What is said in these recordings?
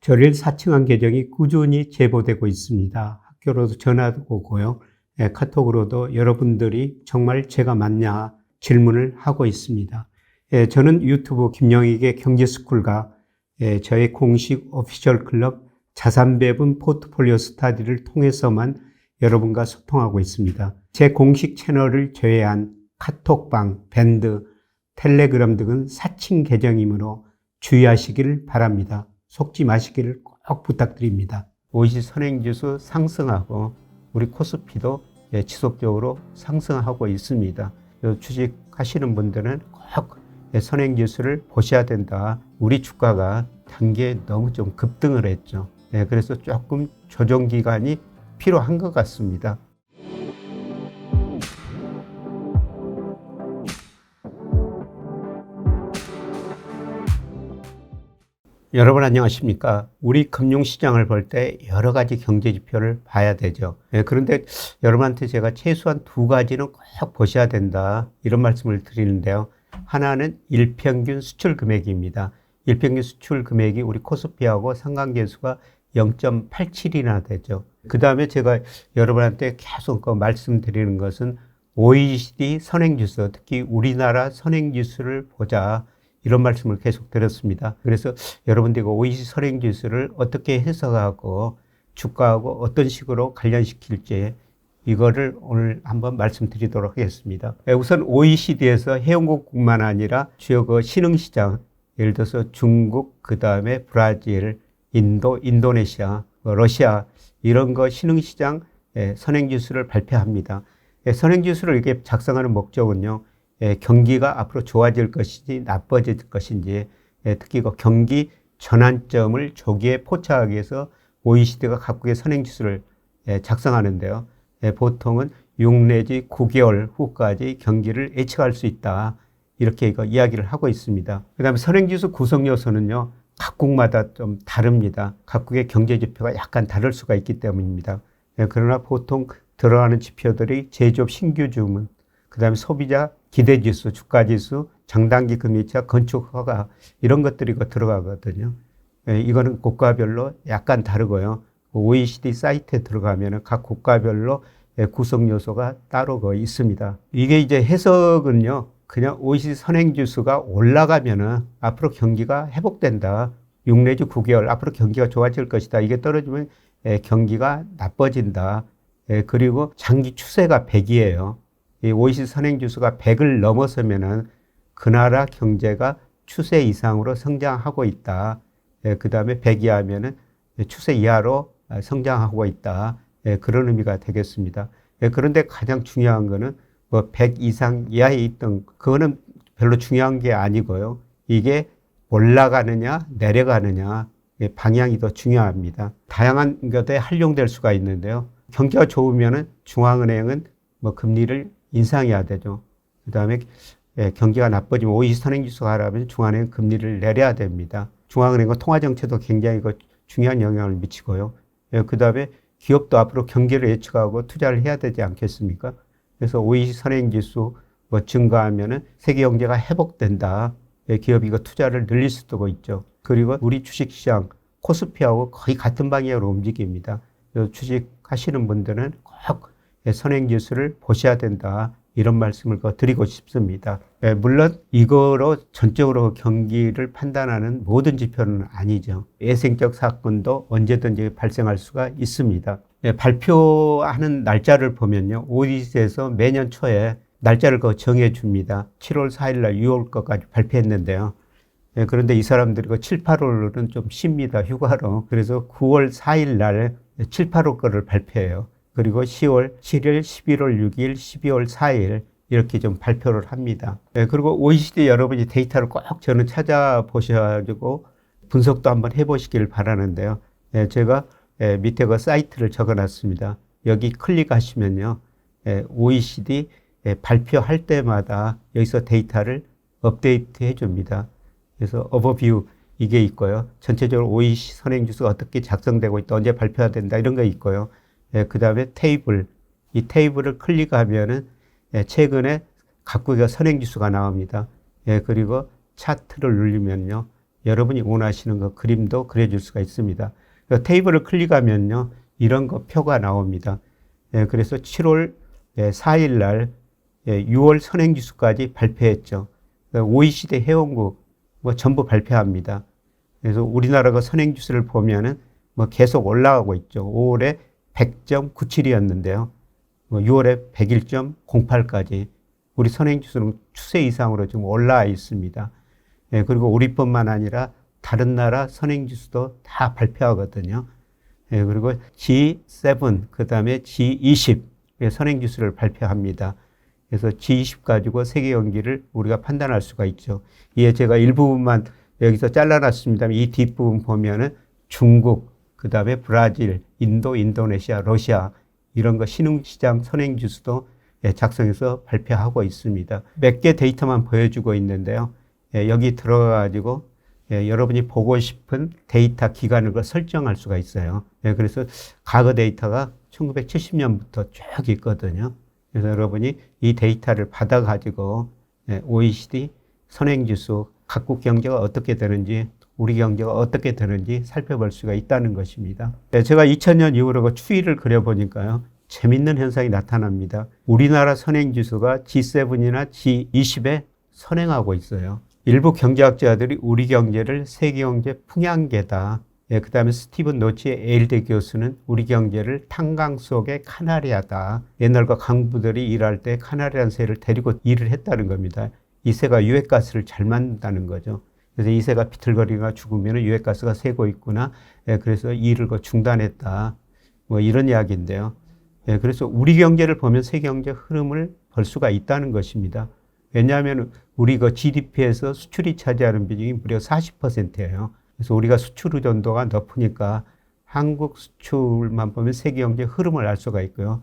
결일 사칭한 계정이 꾸준히 제보되고 있습니다. 학교로도 전화도 오고요. 카톡으로도 여러분들이 정말 제가 맞냐 질문을 하고 있습니다. 저는 유튜브 김영익의 경제스쿨과 저의 공식 오피셜 클럽 자산배분 포트폴리오 스터디를 통해서만 여러분과 소통하고 있습니다. 제 공식 채널을 제외한 카톡방, 밴드, 텔레그램 등은 사칭 계정이므로 주의하시길 바랍니다. 속지 마시기를 꼭 부탁드립니다. 오이시 선행지수 상승하고 우리 코스피도 지속적으로 상승하고 있습니다. 주식하시는 분들은 꼭 선행지수를 보셔야 된다. 우리 주가가 단기에 너무 좀 급등을 했죠. 그래서 조금 조정 기간이 필요한 것 같습니다. 여러분 안녕하십니까? 우리 금융시장을 볼 때 여러 가지 경제 지표를 봐야 되죠. 그런데 여러분한테 제가 최소한 두 가지는 꼭 보셔야 된다 이런 말씀을 드리는데요. 하나는 일평균 수출 금액입니다. 일평균 수출 금액이 우리 코스피하고 상관계수가 0.87이나 되죠. 그 다음에 제가 여러분한테 계속 말씀드리는 것은 OECD 선행지수, 특히 우리나라 선행지수를 보자. 이런 말씀을 계속 드렸습니다. 그래서 여러분들이 OECD 선행지수를 어떻게 해석하고 주가하고 어떤 식으로 관련시킬지 이거를 오늘 한번 말씀드리도록 하겠습니다. 우선 OECD에서 회원국뿐만 아니라 주요 신흥시장, 예를 들어서 중국, 그 다음에 브라질, 인도, 인도네시아, 러시아 이런 신흥시장 선행지수를 발표합니다. 선행지수를 이렇게 작성하는 목적은요. 경기가 앞으로 좋아질 것인지 나빠질 것인지 특히 경기 전환점을 조기에 포착하기 위해서 OECD가 각국의 선행지수를 작성하는데요. 보통은 6 내지 9개월 후까지 경기를 예측할 수 있다. 이렇게 이야기를 하고 있습니다. 그 다음에 선행지수 구성 요소는요. 각국마다 좀 다릅니다. 각국의 경제지표가 약간 다를 수가 있기 때문입니다. 그러나 보통 들어가는 지표들이 제조업 신규 주문, 그 다음에 소비자 기대지수, 주가지수, 장단기 금리차, 건축허가 이런 것들이 들어가거든요. 이거는 국가별로 약간 다르고요. OECD 사이트에 들어가면 각 국가별로 구성 요소가 따로 있습니다. 이게 이제 해석은요. 그냥 OECD 선행지수가 올라가면은 앞으로 경기가 회복된다. 6 내지 9개월 앞으로 경기가 좋아질 것이다. 이게 떨어지면 경기가 나빠진다. 그리고 장기 추세가 100이에요. 이 OECD 선행지수가 100을 넘어서면은 그 나라 경제가 추세 이상으로 성장하고 있다. 그 다음에 100 이하면은 추세 이하로 성장하고 있다. 그런 의미가 되겠습니다. 그런데 가장 중요한 거는 100 이상 이하에 있던 그거는 별로 중요한 게 아니고요. 이게 올라가느냐 내려가느냐 방향이 더 중요합니다. 다양한 것에 활용될 수가 있는데요. 경기가 좋으면은 중앙은행은 금리를 인상해야 되죠. 그 다음에 경기가 나빠지면 OECD 선행지수가 하라면 중앙은행은 금리를 내려야 됩니다. 중앙은행과 통화정책도 굉장히 중요한 영향을 미치고요. 그 다음에 기업도 앞으로 경기를 예측하고 투자를 해야 되지 않겠습니까? 그래서 OECD 선행지수 증가하면은 세계 경제가 회복된다. 기업이 이거 투자를 늘릴 수도 있죠. 그리고 우리 주식시장 코스피하고 거의 같은 방향으로 움직입니다. 주식 하시는 분들은 꼭 선행지수를 보셔야 된다. 이런 말씀을 드리고 싶습니다. 물론 이거로 전적으로 경기를 판단하는 모든 지표는 아니죠. 예생적 사건도 언제든지 발생할 수가 있습니다. 발표하는 날짜를 보면요. OECD에서 매년 초에 날짜를 정해 줍니다. 7월 4일 날 6월 거까지 발표했는데요. 그런데 이 사람들이 7, 8월은 좀 쉽니다. 휴가로. 그래서 9월 4일 날 7, 8월 거를 발표해요. 그리고 10월 7일, 11월 6일, 12월 4일 이렇게 좀 발표를 합니다. 그리고 OECD 여러분이 데이터를 꼭 저는 찾아보셔가지고 분석도 한번 해보시길 바라는데요. 제가 밑에 사이트를 적어놨습니다. 여기 클릭하시면요. OECD 발표할 때마다 여기서 데이터를 업데이트 해줍니다. 그래서 오버뷰 이게 있고요. 전체적으로 OECD 선행지수가 어떻게 작성되고 있다, 언제 발표해야 된다 이런 거 있고요. 그 다음에 테이블, 이 테이블을 클릭하면은 최근에 각국의 선행지수가 나옵니다. 그리고 차트를 누르면요. 여러분이 원하시는 거 그림도 그려줄 수가 있습니다. 테이블을 클릭하면요, 이런 거 표가 나옵니다. 그래서 7월 4일 날 6월 선행지수까지 발표했죠. OECD 회원국 뭐 전부 발표합니다. 그래서 우리나라가 선행지수를 보면은 뭐 계속 올라가고 있죠. 5월에 100.97이었는데요. 6월에 101.08까지 우리 선행지수는 추세 이상으로 지금 올라와 있습니다. 그리고 우리뿐만 아니라 다른 나라 선행지수도 다 발표하거든요. 그리고 G7, 그 다음에 G20 선행지수를 발표합니다. 그래서 G20 가지고 세계 경기를 우리가 판단할 수가 있죠. 이에 제가 일부분만 여기서 잘라놨습니다. 이 뒷부분 보면은 중국, 그 다음에 브라질, 인도, 인도네시아, 러시아 이런 거 신흥시장 선행지수도 작성해서 발표하고 있습니다. 몇 개 데이터만 보여주고 있는데요. 여기 들어가가지고 여러분이 보고 싶은 데이터 기간을 설정할 수가 있어요. 그래서 과거 데이터가 1970년부터 쭉 있거든요. 그래서 여러분이 이 데이터를 받아가지고 OECD 선행지수 각국 경제가 어떻게 되는지 우리 경제가 어떻게 되는지 살펴볼 수가 있다는 것입니다. 제가 2000년 이후로 그 추이를 그려보니까요. 재밌는 현상이 나타납니다. 우리나라 선행지수가 G7이나 G20에 선행하고 있어요. 일부 경제학자들이 우리 경제를 세계경제 풍향계다. 그 다음에 스티븐 노치 에일대 교수는 우리 경제를 탄광 속의 카나리아다. 옛날과 강부들이 일할 때 카나리안 새를 데리고 일을 했다는 겁니다. 이 새가 유해가스를 잘 만든다는 거죠. 그래서 이 새가 비틀거리가 죽으면 유해가스가 새고 있구나. 그래서 일을 중단했다. 뭐 이런 이야기인데요. 그래서 우리 경제를 보면 세계 경제 흐름을 볼 수가 있다는 것입니다. 왜냐하면 우리 GDP에서 수출이 차지하는 비중이 무려 40%예요. 그래서 우리가 수출 의존도가 높으니까 한국 수출만 보면 세계 경제 흐름을 알 수가 있고요.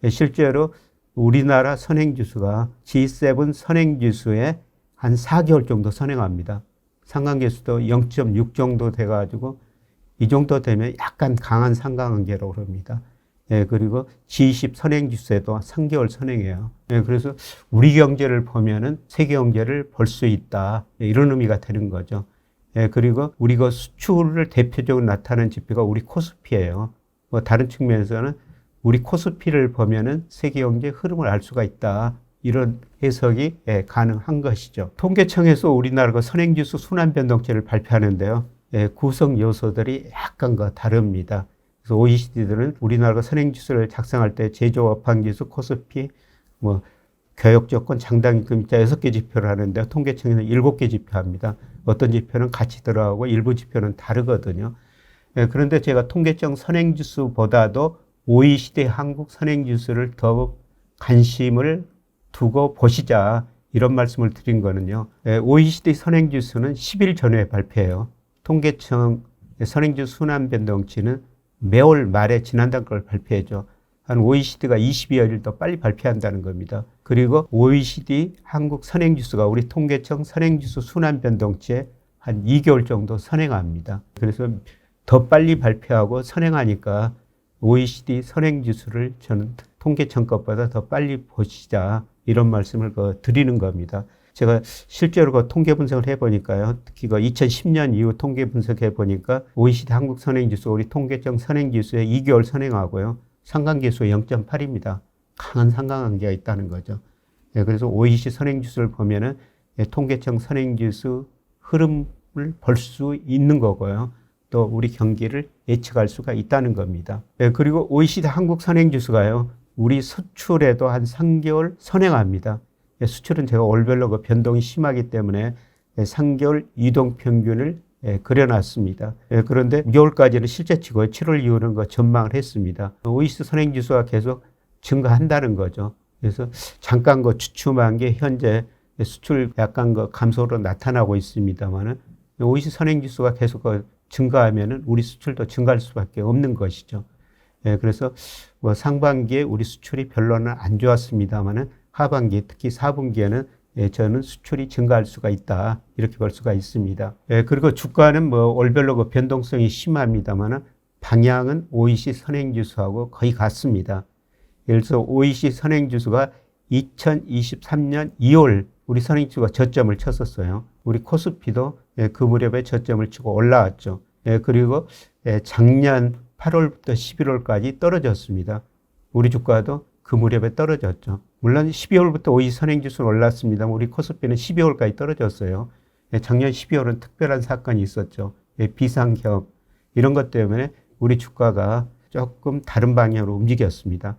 실제로 우리나라 선행지수가 G7 선행지수에 한 4개월 정도 선행합니다. 상관계수도 0.6 정도 돼가지고 이 정도 되면 약간 강한 상관관계라고 그럽니다. 그리고 G20 선행지수에도 3개월 선행해요. 그래서 우리 경제를 보면은 세계 경제를 볼 수 있다. 이런 의미가 되는 거죠. 그리고 우리가 수출을 대표적으로 나타내는 지표가 우리 코스피예요. 뭐 다른 측면에서는 우리 코스피를 보면은 세계 경제 흐름을 알 수가 있다. 이런 해석이 가능한 것이죠. 통계청에서 우리나라가 선행지수 순환변동치를 발표하는데요. 구성 요소들이 약간 다릅니다. 그래서 OECD들은 우리나라가 선행지수를 작성할 때 제조업황지수, 코스피, 뭐 교역조건, 장당임금자 6개 지표를 하는데 통계청에는 7개 지표합니다. 어떤 지표는 같이 들어가고 일부 지표는 다르거든요. 그런데 제가 통계청 선행지수보다도 OECD 한국 선행지수를 더 관심을 두고 보시자 이런 말씀을 드린 거는요. OECD 선행지수는 10일 전에 발표해요. 통계청 선행지수 순환변동치는 매월 말에 지난달 걸 발표해죠. 한 OECD가 22여일 더 빨리 발표한다는 겁니다. 그리고 OECD 한국 선행지수가 우리 통계청 선행지수 순환변동치에 한 2개월 정도 선행합니다. 그래서 더 빨리 발표하고 선행하니까 OECD 선행지수를 저는 통계청 것보다 더 빨리 보시자 이런 말씀을 드리는 겁니다. 제가 실제로 통계 분석을 해보니까요. 특히 2010년 이후 통계 분석해 보니까 OECD 한국 선행지수 우리 통계청 선행지수에 2개월 선행하고요. 상관계수 0.8입니다. 강한 상관관계가 있다는 거죠. 그래서 OECD 선행지수를 보면은 통계청 선행지수 흐름을 볼 수 있는 거고요. 또 우리 경기를 예측할 수가 있다는 겁니다. 그리고 OECD 한국 선행지수가요. 우리 수출에도 한 3개월 선행합니다. 수출은 제가 월별로 변동이 심하기 때문에 3개월 이동평균을 그려놨습니다. 그런데 6월까지는 실제치고 7월 이후는 전망을 했습니다. OECD 선행지수가 계속 증가한다는 거죠. 그래서 잠깐 주춤한 게 현재 수출 약간 감소로 나타나고 있습니다만은 OECD 선행지수가 계속 증가하면은 우리 수출도 증가할 수밖에 없는 것이죠. 그래서 상반기에 우리 수출이 별로는 안 좋았습니다만은 하반기 특히 4분기에는 저는 수출이 증가할 수가 있다 이렇게 볼 수가 있습니다. 그리고 주가는 월별로 변동성이 심합니다만은 방향은 OECD 선행지수하고 거의 같습니다. 그래서 OECD 선행지수가 2023년 2월 우리 선행지수가 저점을 쳤었어요. 우리 코스피도 그 무렵에 저점을 치고 올라왔죠. 그리고 작년 8월부터 11월까지 떨어졌습니다. 우리 주가도 그 무렵에 떨어졌죠. 물론 12월부터 오이 선행지수는 올랐습니다. 우리 코스피는 12월까지 떨어졌어요. 작년 12월은 특별한 사건이 있었죠. 비상경 이런 것 때문에 우리 주가가 조금 다른 방향으로 움직였습니다.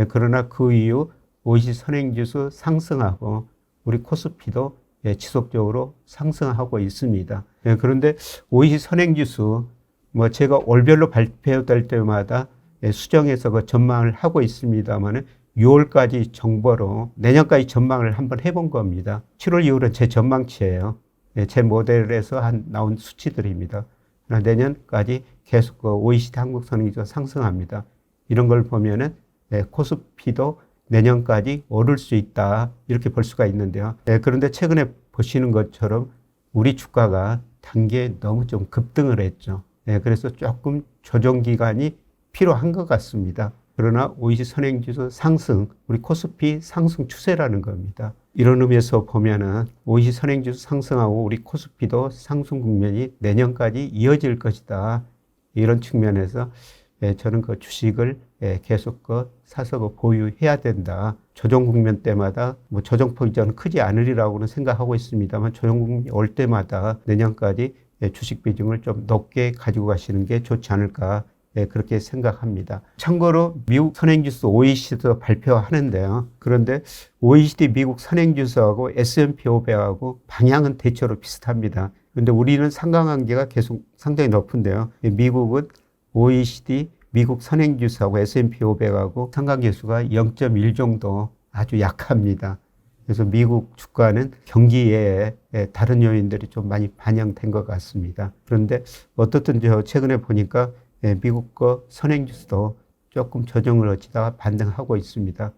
그러나 그 이후 오이시 선행지수 상승하고 우리 코스피도 지속적으로 상승하고 있습니다. 그런데 오이시 선행지수 뭐 제가 월별로 발표될 때마다 수정해서 그 전망을 하고 있습니다만은 6월까지 정보로 내년까지 전망을 한번 해본 겁니다. 7월 이후로는 제 전망치예요. 제 모델에서 나온 수치들입니다. 내년까지 계속 그 OECD 한국 선행지수가 상승합니다. 이런 걸 보면은 코스피도 내년까지 오를 수 있다 이렇게 볼 수가 있는데요. 그런데 최근에 보시는 것처럼 우리 주가가 단기에 너무 좀 급등을 했죠. 그래서 조금 조정 기간이 필요한 것 같습니다. 그러나 OECD 선행지수 상승, 우리 코스피 상승 추세라는 겁니다. 이런 의미에서 보면은 OECD 선행지수 상승하고 우리 코스피도 상승 국면이 내년까지 이어질 것이다. 이런 측면에서 저는 그 주식을 계속 사서 보유해야 된다. 조정 국면 때마다 뭐 조정폭이 저는 크지 않으리라고는 생각하고 있습니다만 조정 국면이 올 때마다 내년까지 주식 비중을 좀 높게 가지고 가시는 게 좋지 않을까 그렇게 생각합니다. 참고로 미국 선행지수 OECD도 발표하는데요. 그런데 OECD 미국 선행지수하고 S&P 500하고 방향은 대체로 비슷합니다. 그런데 우리는 상관관계가 계속 상당히 높은데요. 미국은 OECD 미국 선행지수하고 S&P 500하고 상관계수가 0.1 정도 아주 약합니다. 그래서 미국 주가는 경기에 다른 요인들이 좀 많이 반영된 것 같습니다. 그런데 어떻든 저 최근에 보니까 미국 거 선행지수도 조금 조정을 어치다가 반등하고 있습니다.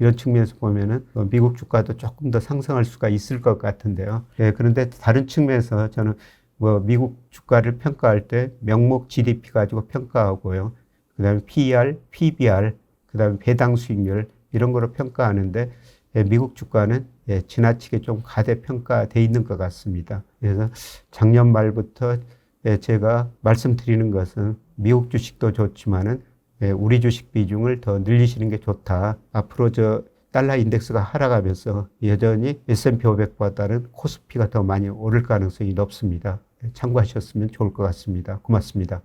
이런 측면에서 보면은 미국 주가도 조금 더 상승할 수가 있을 것 같은데요. 그런데 다른 측면에서 저는 뭐 미국 주가를 평가할 때 명목 GDP 가지고 평가하고요. 그 다음에 PER, PBR, 그 다음에 배당 수익률 이런 거로 평가하는데 미국 주가는 지나치게 좀 가대평가돼 있는 것 같습니다. 그래서 작년 말부터 제가 말씀드리는 것은 미국 주식도 좋지만은 우리 주식 비중을 더 늘리시는 게 좋다. 앞으로 저 달러 인덱스가 하락하면서 여전히 S&P 500보다는 코스피가 더 많이 오를 가능성이 높습니다. 참고하셨으면 좋을 것 같습니다. 고맙습니다.